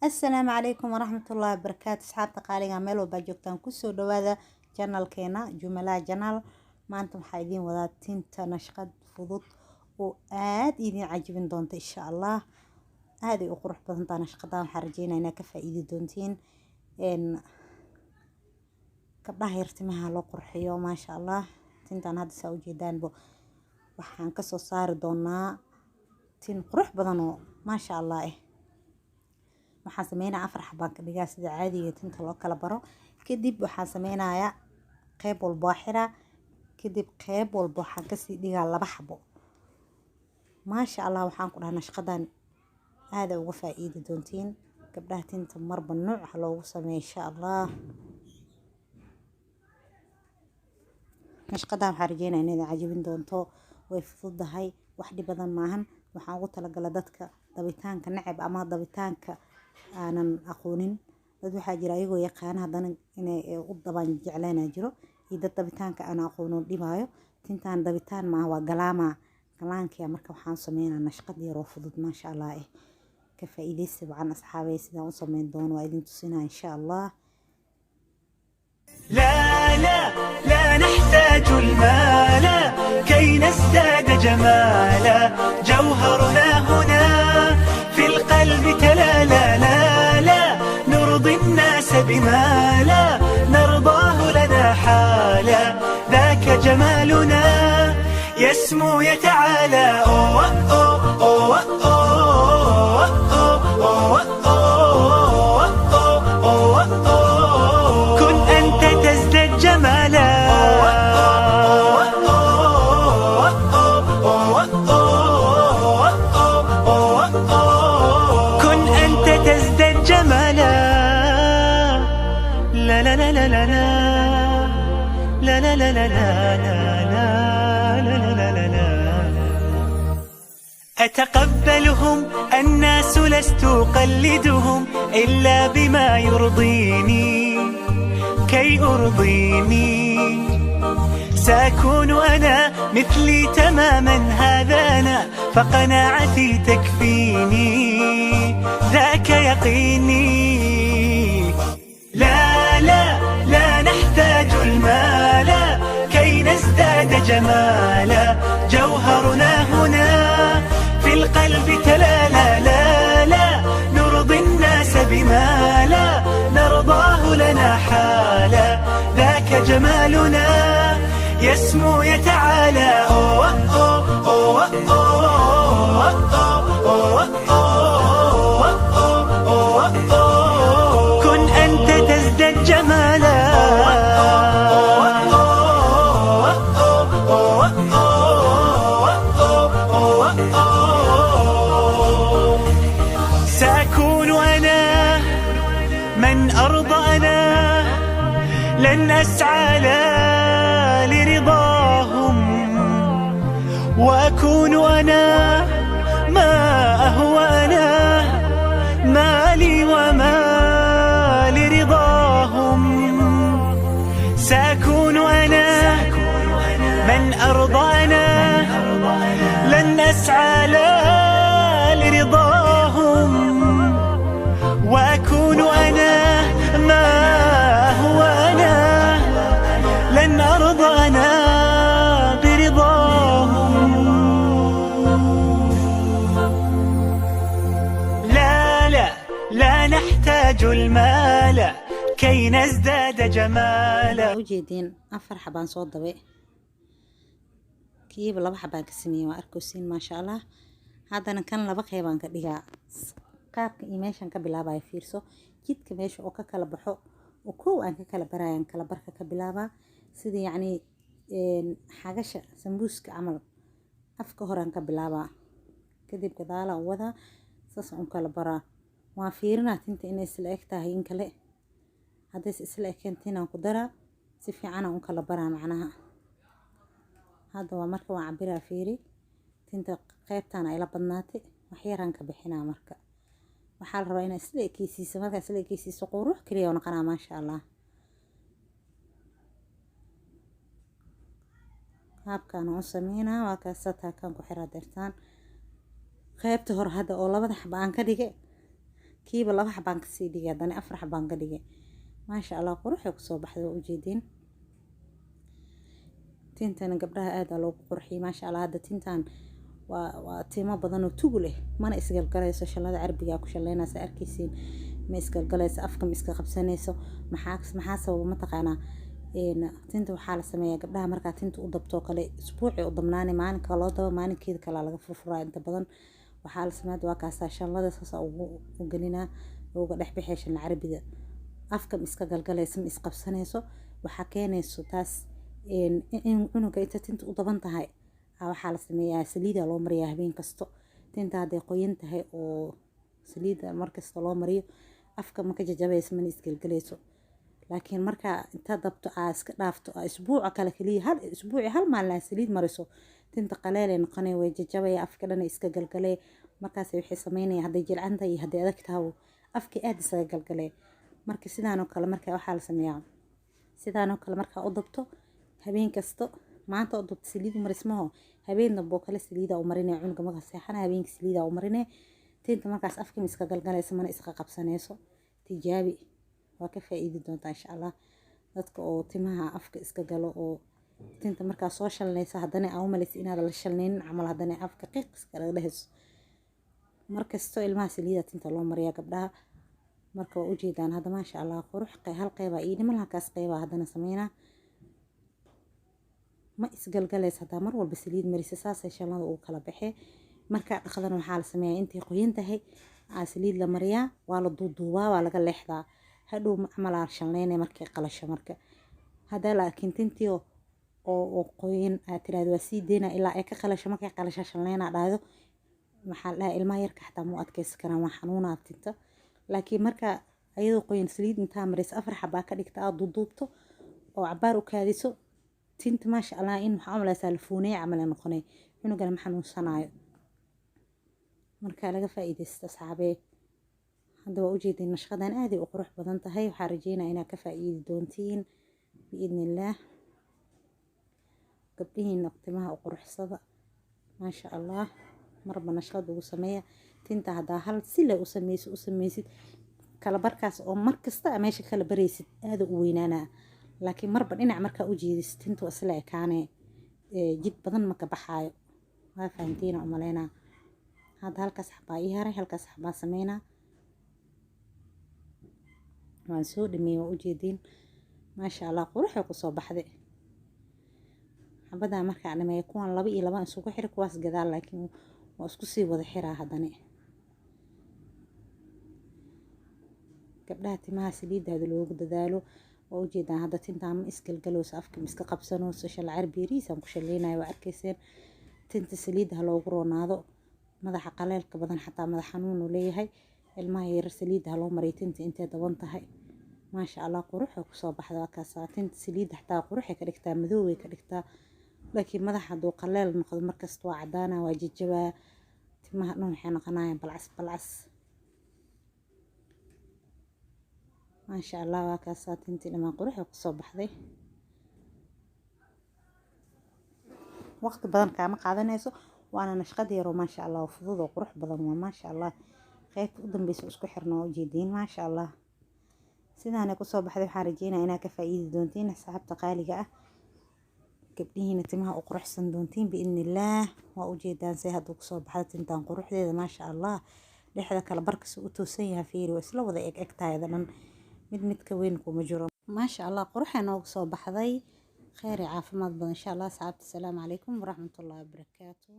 السلام عليكم ورحمة الله وبركاته. أصحاب تقاليد ميلو باجوكتان كسو دوادا جنال كينا جملا جنال ما أنتم حايدين وذا تنتا نشقد فضوط وآد إذن عجبين دونت إن شاء الله. هذه أقرح بطنطا نشقدان حرجينا إنا كفايدي دونتين إن كبراها يرتمها لو قرحيو ما شاء الله. تنتان هذا ساو جيدان بو وحان كسو صار دونا تن قرح بدنو ما شاء الله. waxaan sameynaa afar xabaan ka dhigaa sida caadiga tinta loo kala baro. kadib waxaan sameynayaa qayb walba xira, kadib qayb walba waxaan ka sii dhigaa laba xabo. maasha Allah waxaan ku dhahnaa shaqadan aad uga faa'iido doontiin gabdhaha tinta marba nooc loogu sameeyo insha Allah. shaqadan waxaan rajeynayaa inay cajabin doonto, way fududahay, wax dhib badan maahan. waxaan ugu talagalay dadka dabitaanka nacab ama dabitaanka aanan aqoonin. dad waxaa jira ayagoo yaqaan haddana inay u dabaan jeclaana jiro, iyo dad dabitaanka aan aqoonin dhibaayo. tintaan dabitaan ma waa galaankiya. marka waxaan sameynaa nashqad yar oo fudud maasha Allah ka faa'iideysi wacan asxaabay sidaan u sameyn doono waa idin tusinaa insha Allah. لا لا لا نحتاج المال كي نزداد جمالا، جوهرنا هنا في القلب تلالا. لا لا نرضي الناس بما لا نرضاه لنا حالا، ذاك جمالنا يسمو يتعالى. أوه أوه أوه أوه أوه أوه أوه أوه. كن أنت تزداد جمالا، كن أنت تزداد جمالا. لا لا لا لا لا لا لا لا لا لا لا. أتقبلهم الناس لست أقلدهم إلا بما يرضيني كي أرضيني. سأكون أنا مثلي تماما، هذا أنا فقناعتي تكفيني، ذاك يقيني. لا لا لا نحتاج المال كي نزداد جمالا، جوهرنا هنا في القلب تلالا. لا لا نرضي الناس بما لا نرضاه لنا حالا، ذاك جمالنا يسمو يتعالى. أوه أوه أوه أوه أوه أوه أوه أوه. كن أنت تزداد جمالا، سأكون أنا من أرضى أنا، لن أسعى لا لرضاهم، وأكون أنا ما أهوى أنا، مالي وما لرضاهم. سأكون أنا من أرضى أنا، لن أسعى لا لرضاهم، وأكون أنا ما هو أنا، لن أرضى أنا برضاهم. لا لا لا نحتاج المال كي نزداد جمالا. ujeedin afar xabaan soo dabay, kiiba laba xabaan ka sameeyay waa arkaysiin maasha Allah. haddana kan laba qaybaan ka dhigaa. qaabka iyo meeshan ka bilaabay fiirso, jidka meesha oo ka kala baxo oo koow aan ka kala barayaan kala barka ka bilaabaa sida yacni xagasha sambuuska camal. afka horaan ka bilaabaa, kadib gadaala wada saas aan kala baraa. waan fiirinaa tinta inay isla eg tahay in kale. hadday isla ekeen tinaan ku daraa, si fiican aan kala baraa macnaha. hadda waa marka waan cabiraa fiiri tinta qaybtaan ay la badnaatay wax yaraan ka bixinaa. marka waxaa la rabaa inay isla ekeysiiso, marka isla ekeysiiso qurux kaliya oo noqonaa maasha Allah. qaabkaan u sameynaa waa kaas taakan ku xiraa deertaan qaybta hor hadda oo labada xabaan ka dhigay kiiba 2 xabaan kasii dhigay haddana 4 xabaan ka dhigay maasha allah quruxay kusoo baxday waa ujeediin tintana gabdhaha aad loogu qurxiyay maasha allah hadda tintan waa timo badan oo tugu leh mana isgalgalayso shallada carbiga ku shaleynaysa arkaysiin ma isgalgalayso afka ma iska qabsanayso maxaa sababa ma taqaanaa tinta waxaa la sameeyaa gabdhaha markaa tinta u dabto kale isbuuci u dabnaani maalinka loo dabo maalinkeeda kale laga furfuraa inta badan waxaa la sameeyaa waa kaasaa shallada saasa ugu gelinaa uga dhex bixay shalla carbiga afka ma iska galgalayso ma isqabsanayso waxaa keenayso taas in cunuga inta tinta u daban tahay waxaa la sameeyaa saliida loo mariyaa habeen kasto tinta hadday qoyan tahay oo saliida markasta loo mariyo afka ma ka jajabayso mana isgalgalayso laakiin markaa inta dabto iska dhaafto isbuuca kale kaliya isbuuci hal maalin saliid mariso tinta qaleelay noqonay way jajabaya afka dhan iska galgalay markaas waxay sameynayaan hadday jilcanta iyo hadday adag tahay afka aad isaga galgalay marka sidaan oo kale marka waxaa la sameeyaa sidaan oo kale marka u dabto habeen kasto maanta u dabto saliid marismaho habeen dambe kale saliida u marinay cunuga marka seexana habeenkii saliida u marinay tinta markaas afka iska galgalayso mana iska qabsanayso tijaabi waa ka faa'iidi doontaa insha allah dadka oo timaha afka iska galo oo tinta markaa soo shalnaysa haddana aa u malaysa inaad la shalnaynin camal haddana afka qiiq iska laga dhehayso markastoo ilmaha saliida tinta loo mariyaa gabdhaha marka waa ujeedaan hadda maasha allah qurux hal qeyba iyo dhiman halkaas qeyba haddana sameynaa ma isgalgalaysa haddaa mar walba saliid marisa saasay shallada ugu kala baxee markaa dhaqdana waxaa la sameeyaa intay qoyan tahay saliid la mariyaa waa la duuduubaa waa laga leexdaa hadhow camalaa shalneynay markay qalasho marka haddaa laakiin tintii oo qoyan aad tiraahdo waa sii deynaa ilaa ay ka qalasho markay qalasho shalneynaa dhahdo maxaa la dhahaa ilmaha yarka xataa muu adkaysan karaan waa xanuunaa tinta laakiin marka ayadoo qoyan saliid intaa maraysa 4 xabaa ka dhigta aad duuduubto oo cabaar u kaadiso tinta maasha allah in waxaa umalaysaa la fuunaya camal ay noqonay cunugana ma xanuunsanaayo marka laga faa'iidaysto asxaabee hadda waa ujeedin nashqadan aaday u qurux badan tahay waxaa rajeynaa inaad ka faa'iidi doontiin biidni illaah gabdhihiina timaha u quruxsada maasha allah marba nashqad ugu sameeya tinta haddaa hal sile u samaysid kala barkaas oo markasta meesha kala baraysid aada u weynaanaa laakiin marba dhinac markaa u jeedisid tintu isla ekaanee jid badan ma ka baxaayo waa fahantiina u maleynaa hadda halkaas xabaa ii haray halkaas xabaa sameynaa waan soo dhameeyey waa ujeediin maasha allah quruxay kusoo baxday xabadaa markaa dhameeya kuwan 2 iyo 2 isugu xir kuwaas gadaal laakiin waa isku sii wada xiraa haddana gabdhaha timaha saliidaada loogu dadaalo waa ujeedaan hadda tintaan ma isgalgaloosa afka ma iska qabsanooso shalla carbi yariisaan ku shalleynaya waa arkayseen tinta saliidda ha loogu roonaado madaxa qaleelka badan xataa madax xanuun uu leeyahay ilmaha yar saliidda ha loo mariyo tinta intay daban tahay maasha allah quruxay kusoo baxda waa kaasaa tinta saliidda xataa quruxay ka dhigtaa madooway ka dhigtaa laakiin madaxa hadduu qaleel noqdo markasta waa cadaana waa jajabaa timaha dhan waxay noqonayaan balcas maasha allah waa kaasaa tintii dhamaan quruxay kusoo baxday waqti badan kaama qaadanayso waana nashqad yar oo maasha allah oo fudud oo qurux badan waa maasha allah qaybta u dambeysa isku xirna waa ujeediin maasha allah sidaanay kusoo baxday waxaan rajeynaa inaad ka faa'iidi doontiin asxaabta qaaliga ah gabdhihiina timaha u quruxsan doontiin biidni illaah waa ujeedaan say hadduu kusoo baxda tintaan quruxdeeda maasha allah dhexda kale barkasi u toosan yahay fiiri waa isla wada eg taayada dhan mid ka weyn kuma jiro maasha allah quruxay noogu soo baxday kheyr iyo caafimaad badan insha allah asxaabta asalaamu calaykum waraxmatullaahi wabarakaatuh